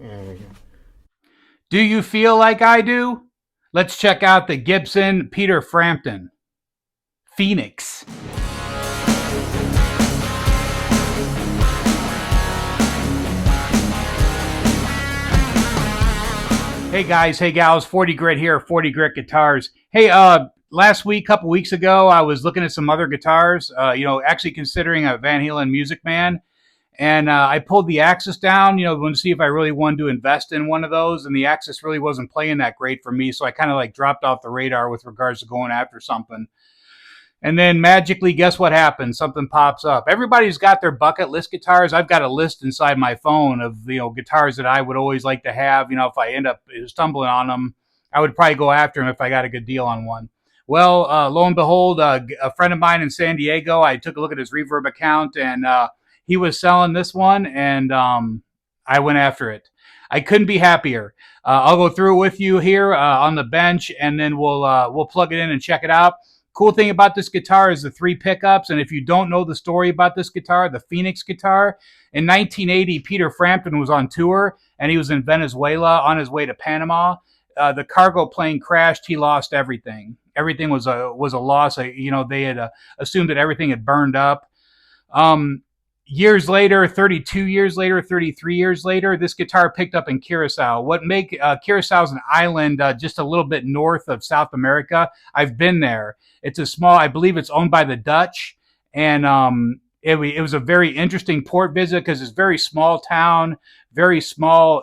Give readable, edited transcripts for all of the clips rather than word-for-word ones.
There we go. Do you feel like I do? Let's check out the Gibson Peter Frampton Phenix. Hey guys, hey gals, 40 Grit here, 40 Grit Guitars. Hey, last week, couple weeks ago, I was looking at some other guitars, actually considering a Van Halen Music Man. And I pulled the Axis down, to see if I really wanted to invest in one of those. And the Axis really wasn't playing that great for me. So I kind of like dropped off the radar with regards to going after something. And then magically, guess what happens? Something pops up. Everybody's got their bucket list guitars. I've got a list inside my phone of guitars that I would always like to have. If I end up stumbling on them, I would probably go after them if I got a good deal on one. Well, lo and behold, a friend of mine in San Diego, I took a look at his Reverb account, and he was selling this one, and I went after it. I couldn't be happier. I'll go through it with you here on the bench, and then we'll plug it in and check it out. Cool thing about this guitar is the 3 pickups, and if you don't know the story about this guitar, the Phenix guitar, in 1980, Peter Frampton was on tour, and he was in Venezuela on his way to Panama. The cargo plane crashed. He lost everything. Everything was a loss. They had assumed that everything had burned up. Years later, 32 years later, 33 years later, this guitar picked up in Curacao. What make Curacao is an island just a little bit north of South America. I've been there. It's a small, I believe it's owned by the Dutch, and it was a very interesting port visit because it's a very small town, very small,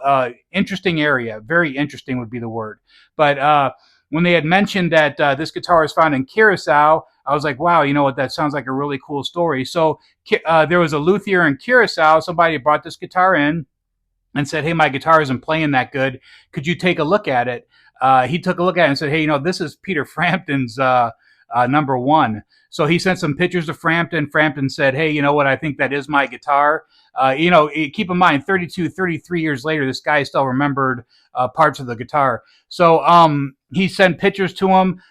interesting area. Very interesting would be the word. But when they had mentioned that this guitar is found in Curacao, I was like, wow, you know what? That sounds like a really cool story. So there was a luthier in Curacao. Somebody brought this guitar in and said, hey, my guitar isn't playing that good. Could you take a look at it? He took a look at it and said, hey, this is Peter Frampton's number one. So he sent some pictures to Frampton. Frampton said, hey, you know what? I think that is my guitar. Keep in mind, 32, 33 years later, this guy still remembered parts of the guitar. So he sent pictures to him.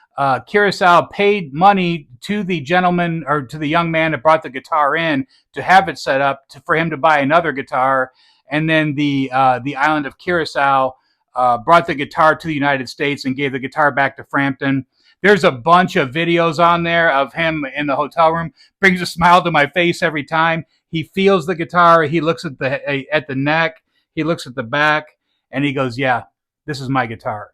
Curacao paid money to the gentleman or to the young man that brought the guitar in to have it set up for him to buy another guitar. And then the island of Curacao brought the guitar to the United States and gave the guitar back to Frampton. There's a bunch of videos on there of him in the hotel room. Brings a smile to my face every time. He feels the guitar. He looks at the neck. He looks at the back, and he goes, "Yeah, this is my guitar."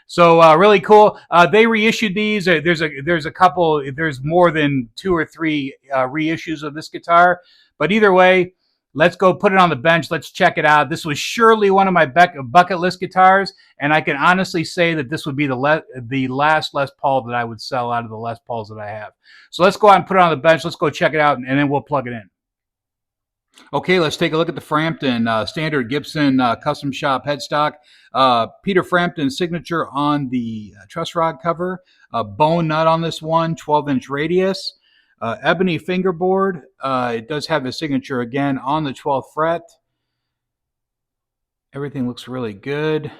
So really cool. They reissued these. There's a couple. There's more than 2 or 3 reissues of this guitar. But either way, let's go put it on the bench. Let's check it out. This was surely one of my bucket list guitars, and I can honestly say that this would be the last Les Paul that I would sell out of the Les Pauls that I have. So let's go out and put it on the bench. Let's go check it out, and then we'll plug it in. Okay, let's take a look at the Frampton standard Gibson custom shop headstock. Peter Frampton signature on the truss rod cover. Bone nut on this one, 12-inch radius. Ebony fingerboard. It does have a signature again on the 12th fret. Everything looks really good.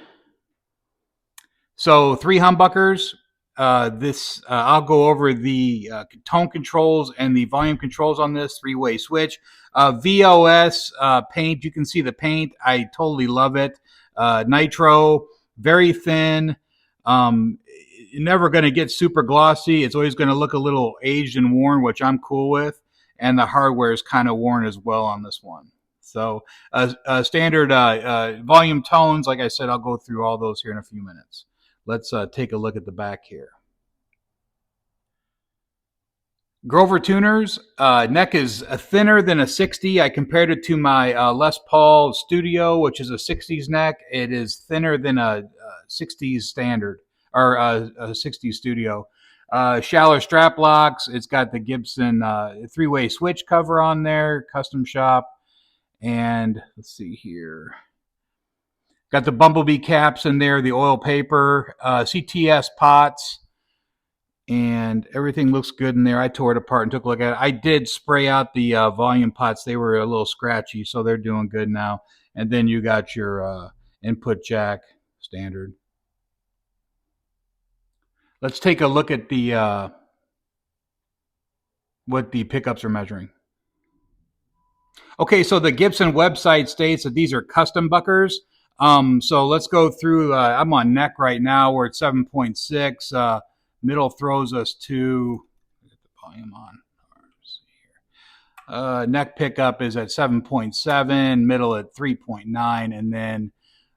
So 3 humbuckers. I'll go over the tone controls and the volume controls on this 3-way switch. VOS paint, you can see the paint. I totally love it. Nitro, very thin. You're never going to get super glossy. It's always going to look a little aged and worn, which I'm cool with. And the hardware is kind of worn as well on this one. So standard volume tones, like I said, I'll go through all those here in a few minutes. Let's take a look at the back here. Grover tuners, neck is thinner than a 60. I compared it to my Les Paul Studio, which is a 60s neck. It is thinner than a 60s standard, or a 60s Studio. Shallow strap locks. It's got the Gibson 3-way switch cover on there, custom shop. And let's see here. Got the bumblebee caps in there, the oil paper, CTS pots, and everything looks good in there. I tore it apart and took a look at it. I did spray out the volume pots. They were a little scratchy, so they're doing good now. And then you got your input jack, standard. Let's take a look at the what the pickups are measuring. Okay, so the Gibson website states that these are custom buckers. So let's go through. I'm on neck right now. We're at 7.6. Middle throws us to, get the volume on. Neck pickup is at 7.7, middle at 3.9, and then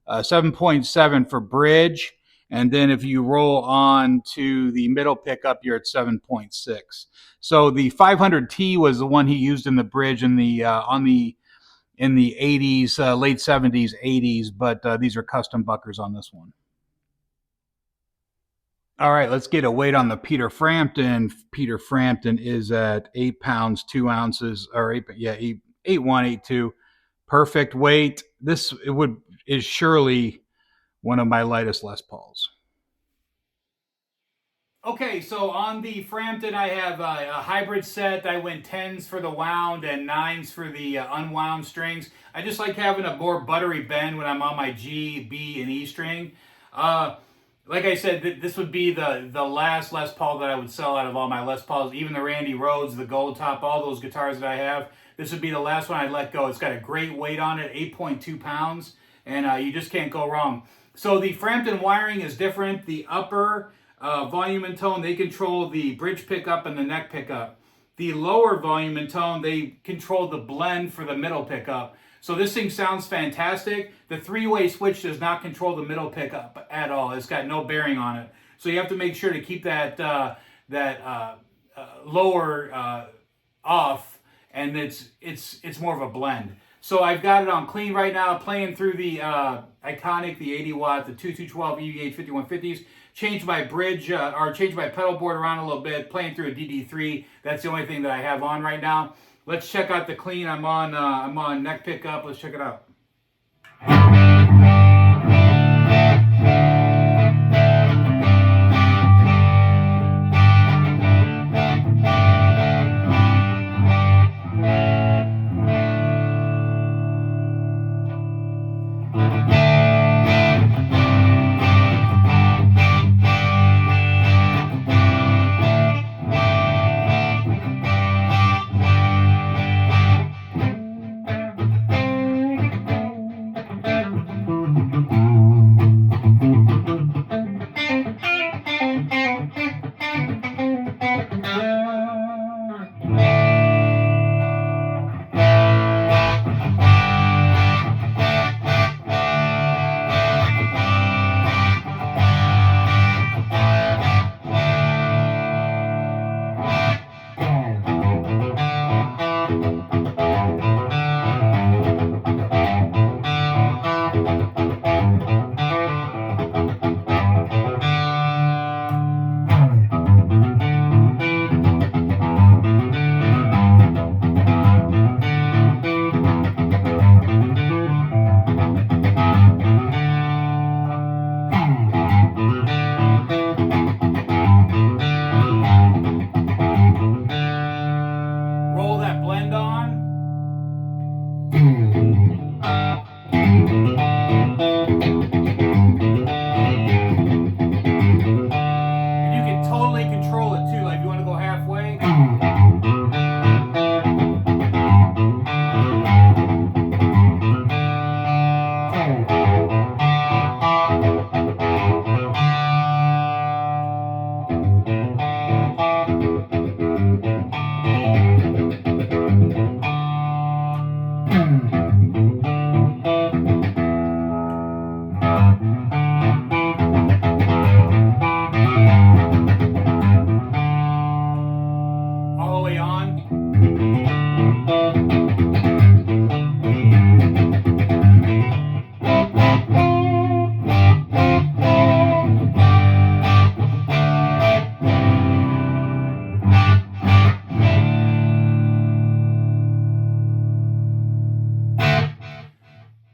7.7 for bridge. And then if you roll on to the middle pickup, you're at 7.6. So the 500T was the one he used in the bridge in the in the 80s, late 70s, 80s, but these are custom buckers on this one. All right, let's get a weight on the Peter Frampton. Peter Frampton is at 8 pounds, 2 ounces, or 8.182. Perfect weight. This is surely one of my lightest Les Pauls. Okay, so on the Frampton, I have a hybrid set. I went 10s for the wound and 9s for the unwound strings. I just like having a more buttery bend when I'm on my G, B, and E string. Like I said, this would be the last Les Paul that I would sell out of all my Les Pauls. Even the Randy Rhodes, the Gold Top, all those guitars that I have. This would be the last one I'd let go. It's got a great weight on it, 8.2 pounds, and you just can't go wrong. So the Frampton wiring is different. The upper volume and tone, they control the bridge pickup and the neck pickup. The lower volume and tone, they control the blend for the middle pickup. So this thing sounds fantastic. The three-way switch does not control the middle pickup at all. It's got no bearing on it. So you have to make sure to keep that lower off, and it's more of a blend. So I've got it on clean right now, playing through the Iconic, the 80 watt, the 2212 EVH 5150s. Changed my bridge, or changed my pedal board around a little bit, playing through a DD3. That's the only thing that I have on right now. Let's check out the clean. I'm on neck pickup. Let's check it out.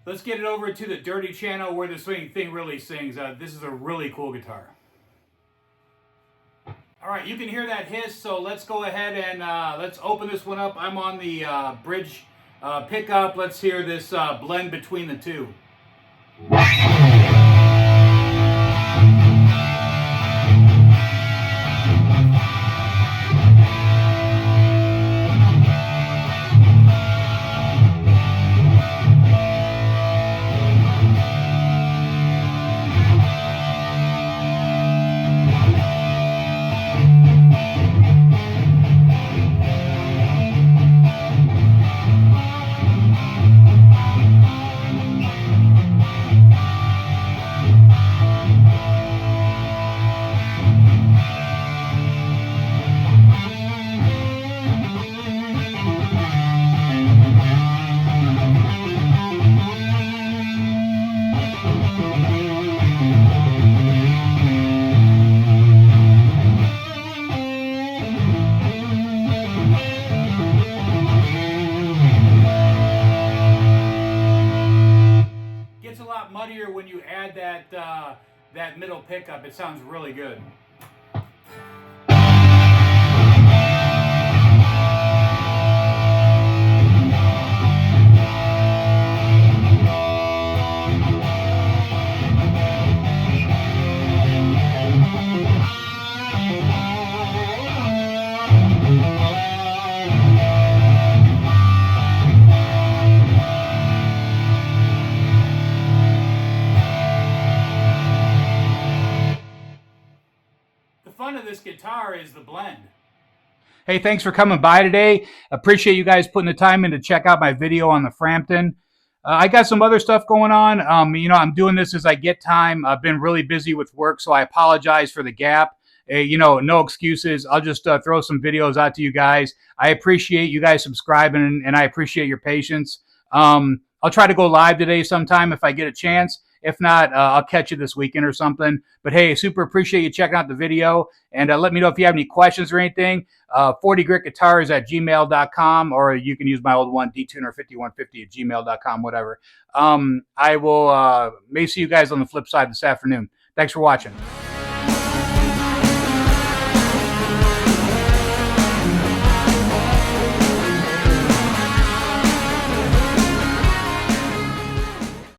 Let's get it over to the dirty channel where the swing thing really sings. This is a really cool guitar. All right, you can hear that hiss, so let's go ahead and let's open this one up. I'm on the bridge pickup. Let's hear this blend between the two. lot muddier when you add that middle pickup. It sounds really good. The fun of this guitar is the blend. Hey, thanks for coming by today. Appreciate you guys putting the time in to check out my video on the Frampton. I got some other stuff going on. I'm doing this as I get time. I've been really busy with work, so I apologize for the gap. No excuses. I'll just throw some videos out to you guys. I appreciate you guys subscribing, and I appreciate your patience. I'll try to go live today sometime if I get a chance. If not, I'll catch you this weekend or something. But hey, super appreciate you checking out the video. And let me know if you have any questions or anything. 40gritguitars@gmail.com, or you can use my old one, dtuner5150@gmail.com, whatever. I will may see you guys on the flip side this afternoon. Thanks for watching.